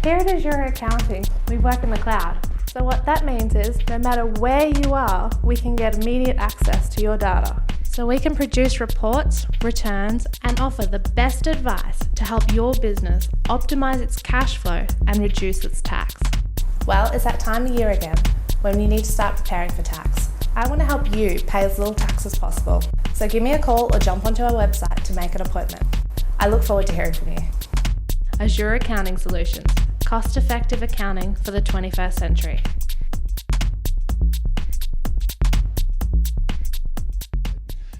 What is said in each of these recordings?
Here at Azure Accounting, we work in the cloud. So what that means is, no matter where you are, we can get immediate access to your data. So we can produce reports, returns, and offer the best advice to help your business optimize its cash flow and reduce its tax. Well, it's that time of year again, when you need to start preparing for tax. I want to help you pay as little tax as possible. So give me a call or jump onto our website to make an appointment. I look forward to hearing from you. Azure Accounting Solutions. Cost-effective accounting for the 21st century.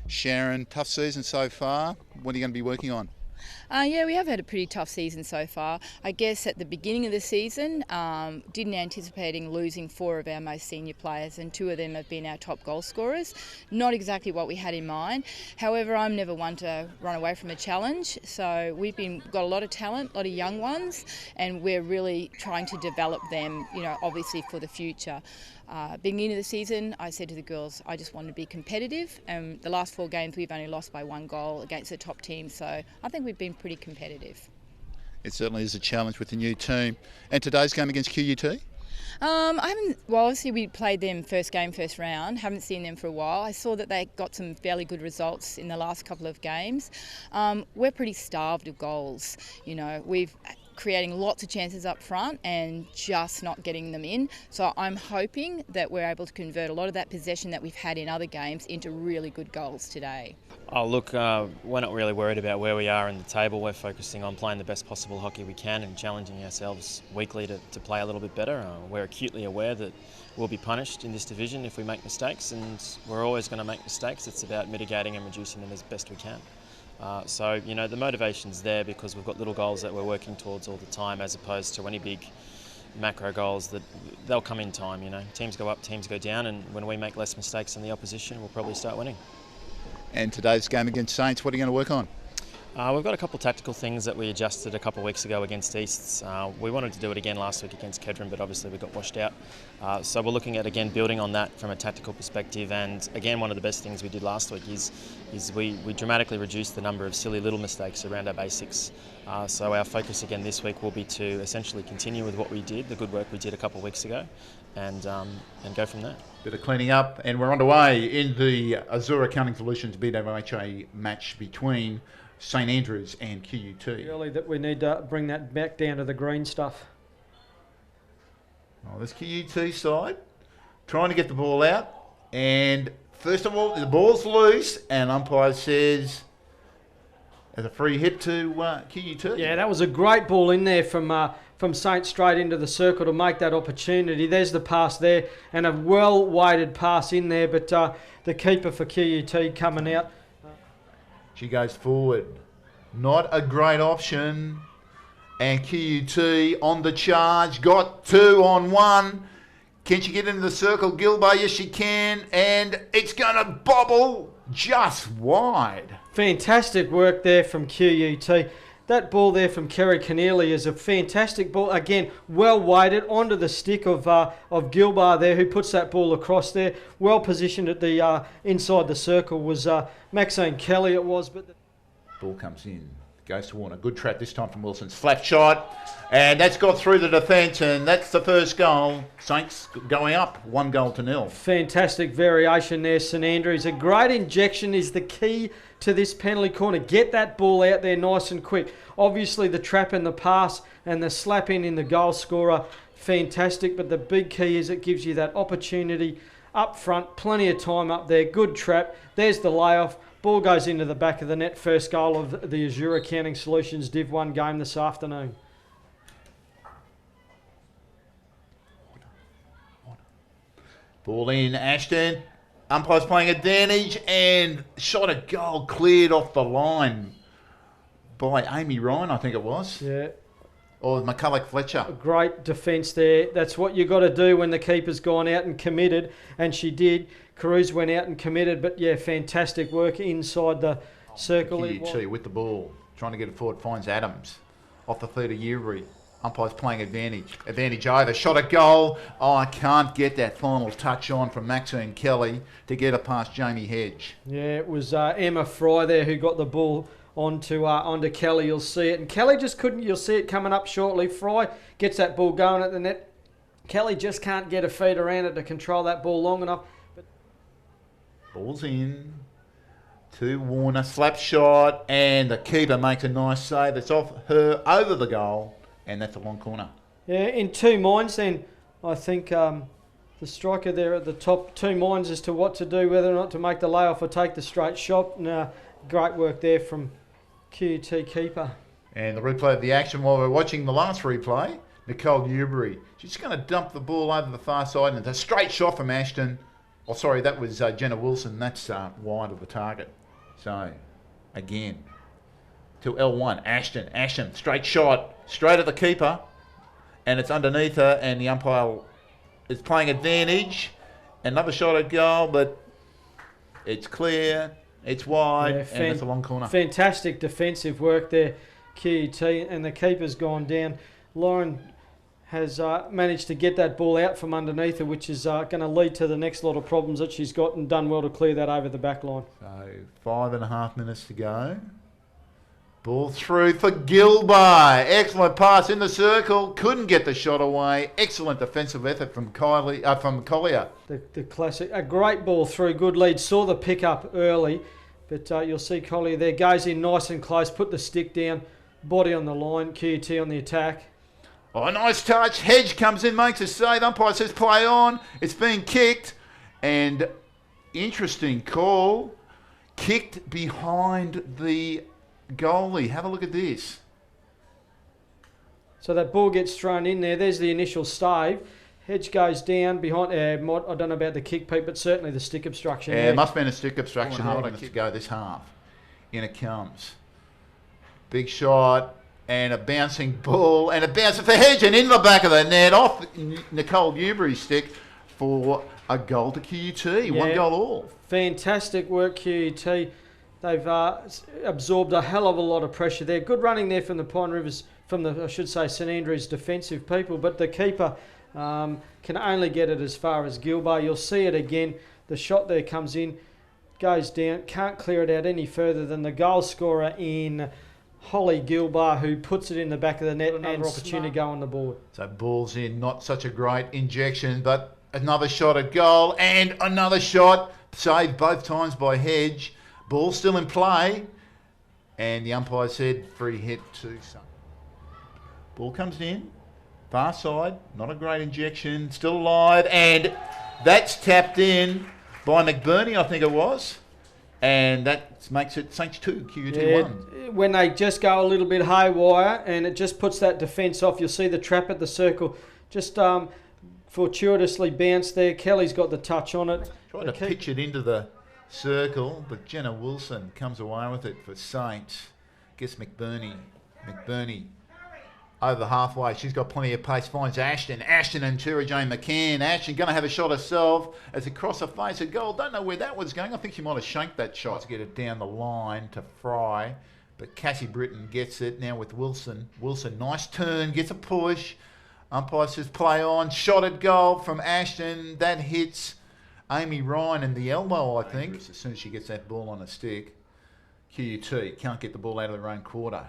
Sharon, tough season so far. What are you going to be working on? Yeah, we have had a pretty tough season so far. I guess at the beginning of the season, didn't anticipating losing 4 of our most senior players, and 2 of them have been our top goal scorers. Not exactly what we had in mind. However, I'm never one to run away from a challenge. So we've got a lot of talent, a lot of young ones, and we're really trying to develop them, obviously for the future. Beginning of the season, I said to the girls, I just wanted to be competitive. The last 4 games, we've only lost by 1 goal against the top team. So I think we've been pretty competitive. It certainly is a challenge with the new team. And today's game against QUT? Obviously we played them first round, haven't seen them for a while. I saw that they got some fairly good results in the last couple of games. We're pretty starved of goals. We've creating lots of chances up front and just not getting them in. So I'm hoping that we're able to convert a lot of that possession that we've had in other games into really good goals today. Oh, look, we're not really worried about where we are in the table. We're focusing on playing the best possible hockey we can and challenging ourselves weekly to play a little bit better. We're acutely aware that we'll be punished in this division if we make mistakes, and we're always going to make mistakes. It's about mitigating and reducing them as best we can. The motivation's there because we've got little goals that we're working towards all the time, as opposed to any big macro goals that they'll come in time. Teams go up, teams go down, and when we make less mistakes than the opposition, we'll probably start winning. And today's game against Saints, what are you going to work on? We've got a couple of tactical things that we adjusted a couple of weeks ago against Easts. We wanted to do it again last week against Kedron, but obviously we got washed out. So we're looking at, again, building on that from a tactical perspective. And again, one of the best things we did last week is we dramatically reduced the number of silly little mistakes around our basics. So our focus again this week will be to essentially continue with what we did, the good work we did a couple of weeks ago, and go from there. Bit of cleaning up, and we're underway in the Azure Accounting Solutions BWHA match between St Andrews and QUT. Really that we need to bring that back down to the green stuff. Oh, this QUT side trying to get the ball out, and first of all, the ball's loose, and umpire says as a free hit to QUT. Yeah, that was a great ball in there from Saint straight into the circle to make that opportunity. There's the pass there, and a well-weighted pass in there, but the keeper for QUT coming out. She goes forward. Not a great option. And QUT on the charge. Got 2 on 1. Can she get into the circle? Gilbert, yes she can. And it's going to bobble just wide. Fantastic work there from QUT. That ball there from Kerry Keneally is a fantastic ball. Again, well weighted onto the stick of Gilbert there, who puts that ball across there. Well positioned at the inside the circle was Maxine Kelly. It was, but the ball comes in, goes to Warner. Good trap this time from Wilson's flat shot, and that's got through the defence, and that's the first goal. Saints going up 1-0. Fantastic variation there, St Andrews. A great injection is the key to this penalty corner. Get that ball out there nice and quick. Obviously the trap and the pass and the slap in the goal scorer, fantastic, but the big key is it gives you that opportunity up front, plenty of time up there, good trap. There's the layoff. Ball goes into the back of the net. First goal of the Azure Accounting Solutions Div 1 game this afternoon. Ball in, Ashton. Umpire's playing advantage, and shot a goal cleared off the line by Amy Ryan, I think it was. Yeah. Or McCulloch Fletcher. A great defence there. That's what you got to do when the keeper's gone out and committed, and she did. Carews went out and committed, but yeah, fantastic work inside the circle. QUT with the ball, trying to get it forward, finds Adams off the 30-year read. Umpire's playing advantage. Advantage over. Shot a goal. Oh, I can't get that final touch on from Maxine Kelly to get it past Jamie Hedge. Yeah, it was Emma Fry there who got the ball onto Kelly. You'll see it. And Kelly just couldn't. You'll see it coming up shortly. Fry gets that ball going at the net. Kelly just can't get her feet around it to control that ball long enough. Ball's in to Warner, slap shot, and the keeper makes a nice save. It's off her over the goal, and that's a long corner. Yeah, in two minds then. I think the striker there at the top, two minds as to what to do, whether or not to make the layoff or take the straight shot. And, great work there from QUT keeper. And the replay of the action while we're watching the last replay, Nicole Newbury. She's going to dump the ball over the far side, and it's a straight shot from Ashton. Oh, sorry, that was Jenna Wilson. That's wide of the target. So, again, to L1, Ashton, straight shot, straight at the keeper, and it's underneath her, and the umpire is playing advantage. Another shot at goal, but it's clear, it's wide, and it's a long corner. Fantastic defensive work there, QUT, and the keeper's gone down. Lauren has managed to get that ball out from underneath her, which is going to lead to the next lot of problems that she's got, and done well to clear that over the back line. So 5.5 minutes to go. Ball through for Gilby. Excellent pass in the circle. Couldn't get the shot away. Excellent defensive effort from Collier. The classic. A great ball through. Good lead. Saw the pick up early. But you'll see Collier there. Goes in nice and close. Put the stick down. Body on the line. QUT on the attack. Oh, nice touch. Hedge comes in, makes a save. Umpire says play on. It's being kicked. And interesting call. Kicked behind the goalie. Have a look at this. So that ball gets thrown in there. There's the initial stave. Hedge goes down behind. I don't know about the kick, Pete, but certainly the stick obstruction. Yeah, there. it must have been a stick obstruction. 4.5 minutes to go this half. In it comes. Big shot and a bouncing ball and a bounce for Hedge and in the back of the net off Nicole Newbury's stick for a goal to QUT. Yeah, 1 goal all. Fantastic work, QUT. They've absorbed a hell of a lot of pressure there. Good running there from the Pine Rivers, I should say St Andrews defensive people, but the keeper can only get it as far as Gilby. You'll see it again. The shot there comes in, goes down, can't clear it out any further than the goal scorer in Holly Gilby, who puts it in the back of the net. Another opportunity to go on the board. So ball's in, not such a great injection, but another shot at goal and another shot, saved both times by Hedge. Ball still in play, and the umpire said free hit to Sun. Ball comes in, far side, not a great injection, still alive, and that's tapped in by McBurney, I think it was, and that makes it Saints 2, QUT 1. When they just go a little bit haywire, and it just puts that defence off. You'll see the trap at the circle, just fortuitously bounced there. Kelly's got the touch on it. Trying to pitch it into the circle, but Jenna Wilson comes away with it for Saints. Gets McBurney over halfway. She's got plenty of pace. Finds Ashton and Sarah-Jane McCann. Ashton going to have a shot herself as it crossed her face at goal. Don't know where that was going. I think she might have shanked that shot to get it down the line to Fry, but Cassie Britton gets it now with Wilson. Nice turn, gets a push. Umpire says play on. Shot at goal from Ashton. That hits Amy Ryan in the elbow, I think, as soon as she gets that ball on a stick. QUT can't get the ball out of their own quarter.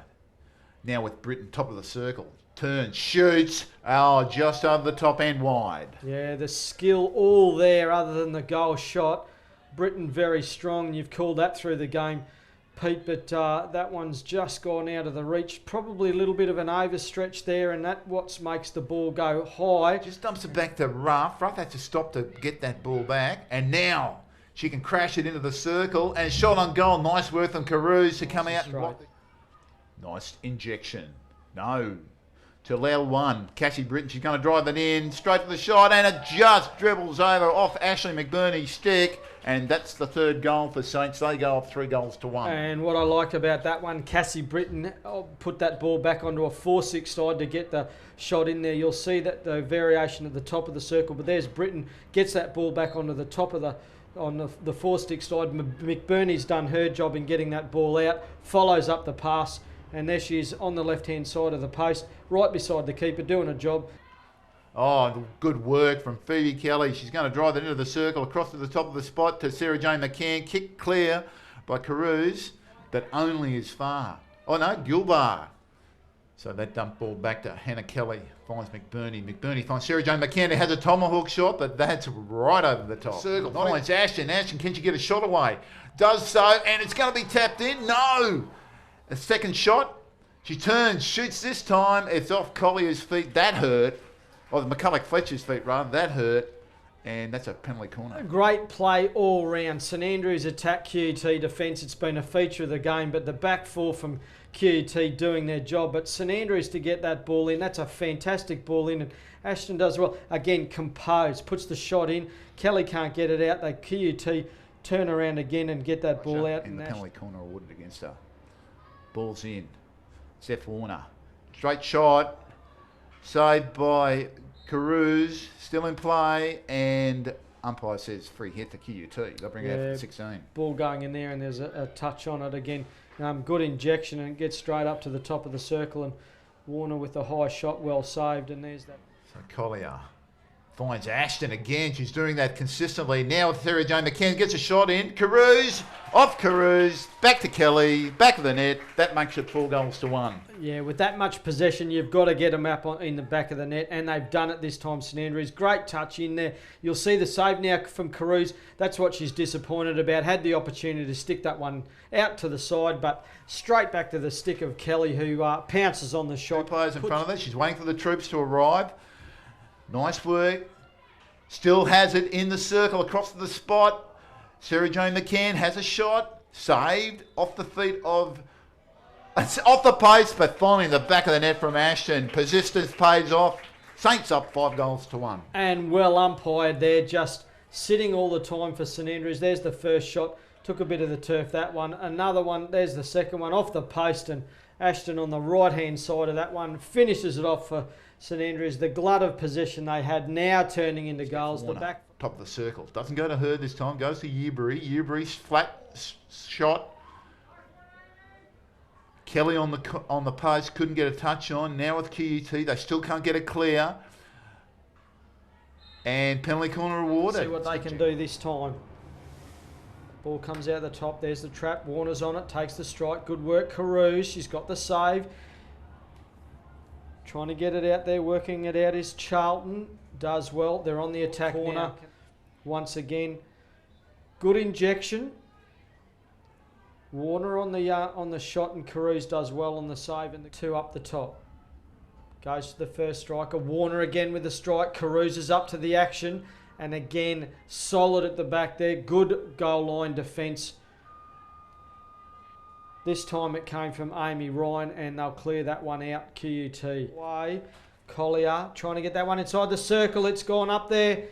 Now with Britton, top of the circle. Turns, shoots. Oh, just over the top and wide. Yeah, the skill all there other than the goal shot. Britton very strong. You've called that through the game, Pete, but that one's just gone out of the reach. Probably a little bit of an overstretch there, and that what makes the ball go high. Just dumps it back to Ruff. Ruff had to stop to get that ball back, and now she can crash it into the circle, and shot on goal. Nice work on Carews to come out and block. Nice injection. No. To L1. Cassie Britton, she's going to drive it in. Straight to the shot, and it just dribbles over off Ashley McBurney's stick. And that's the 3rd goal for Saints. They go up 3 goals to 1. And what I like about that one, Cassie Britton put that ball back onto a 4-6 side to get the shot in there. You'll see that the variation at the top of the circle. But there's Britton, gets that ball back onto the top of the 4-stick side. McBurney's done her job in getting that ball out. Follows up the pass. And there she is on the left-hand side of the post, right beside the keeper, doing a job. Oh, good work from Phoebe Kelly. She's going to drive it into the circle, across to the top of the spot to Sarah-Jane McCann. Kick clear by Carews. that only is far. Oh no, Gilbar. So that dump ball back to Hannah Kelly. Finds McBurney. McBurney finds Sarah Jane McCann. Has a tomahawk shot, but that's right over the top. Circle finds Ashton. Ashton, can she get a shot away? Does so, and it's going to be tapped in. No! A second shot. She turns, shoots this time. It's off Collier's feet. That hurt. Or McCulloch Fletcher's feet, rather. That hurt. And that's a penalty corner. A great play all round. St Andrews attack QUT defence. It's been a feature of the game, but the back four from QUT doing their job. But St Andrews to get that ball in, that's a fantastic ball in. And Ashton does well. Again, composed, puts the shot in. Kelly can't get it out. They QUT turn around again and get that ball out. In the penalty corner awarded against her. Ball's in. Seth Warner. Straight shot. Saved by Carews. Still in play. And umpire says free hit to QUT. They'll bring it out for 16. Ball going in there and there's a touch on it again. Good injection and it gets straight up to the top of the circle. And Warner with a high shot, well saved. And there's that. So Collier finds Ashton again. She's doing that consistently. Now with Sarah Jane McCann gets a shot in. Carews, off Carews, back to Kelly, back of the net. That makes it 4-1. Yeah, with that much possession, you've got to get them up in the back of the net, and they've done it this time, St Andrews. Great touch in there. You'll see the save now from Carews. That's what she's disappointed about. Had the opportunity to stick that one out to the side, but straight back to the stick of Kelly, who pounces on the shot. 2 players in front of her. She's waiting for the troops to arrive. Nice work. Still has it in the circle across to the spot. Sarah Jane McCann has a shot. Saved off the feet of... It's off the post, but finally in the back of the net from Ashton. Persistence pays off. Saints up 5-1. And well umpired there, just sitting all the time for St Andrews. There's the first shot. Took a bit of the turf, that one. Another one, there's the second one, off the post. And Ashton on the right-hand side of that one finishes it off for St Andrews. The glut of possession they had now turning into goals. The back top of the circle. Doesn't go to her this time. Goes to Ubery. Ubery's flat shot. Kelly on the post couldn't get a touch on. Now with QUT, they still can't get it clear. And penalty corner awarded. See what they can do this time. Ball comes out the top. There's the trap. Warner's on it. Takes the strike. Good work, Carews. She's got the save. Trying to get it out there. Working it out is Charlton. Does well. They're on the attack now. Once again. Good injection. Warner on the shot and Carews does well on the save and the 2 up the top. Goes to the first striker. Warner again with the strike. Carews is up to the action. And again, solid at the back there. Good goal line defence. This time it came from Amy Ryan and they'll clear that one out. QUT. Way. Collier trying to get that one inside the circle. It's gone up there.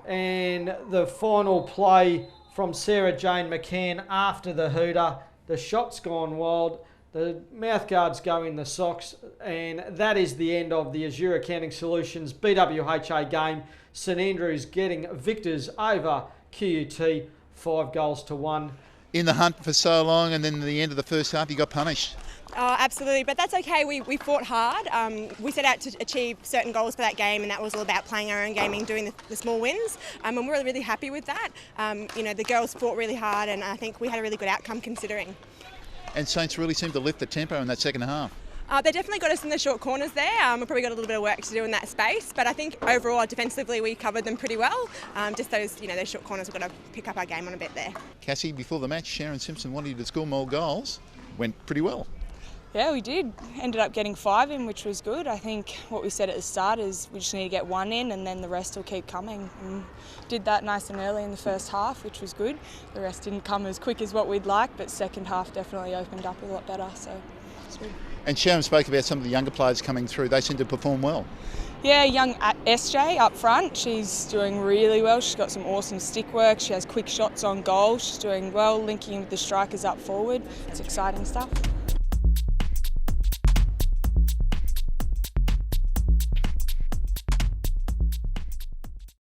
And the final play from Sarah Jane McCann after the hooter. The shot's gone wild. The mouthguards go in the socks. And that is the end of the Azure Accounting Solutions BWHA game. St Andrews getting victors over QUT 5-1. In the hunt for so long, and then at the end of the first half, you got punished. Oh, absolutely, but that's okay. We fought hard. We set out to achieve certain goals for that game, and that was all about playing our own game and doing the small wins. And we're really happy with that. The girls fought really hard, and I think we had a really good outcome considering. And Saints really seemed to lift the tempo in that second half. They definitely got us in the short corners there. We've probably got a little bit of work to do in that space, but I think overall defensively we covered them pretty well. Just those short corners, we've got to pick up our game on a bit there. Cassie, before the match, Sharon Simpson wanted you to score more goals. Went pretty well. Yeah, we did. Ended up getting 5 in, which was good. I think what we said at the start is we just need to get 1 in and then the rest will keep coming. And did that nice and early in the first half, which was good. The rest didn't come as quick as what we'd like, but second half definitely opened up a lot better, so it's good. And Sharon spoke about some of the younger players coming through. They seem to perform well. Yeah, young SJ up front, she's doing really well. She's got some awesome stick work. She has quick shots on goal. She's doing well, linking with the strikers up forward. It's exciting stuff.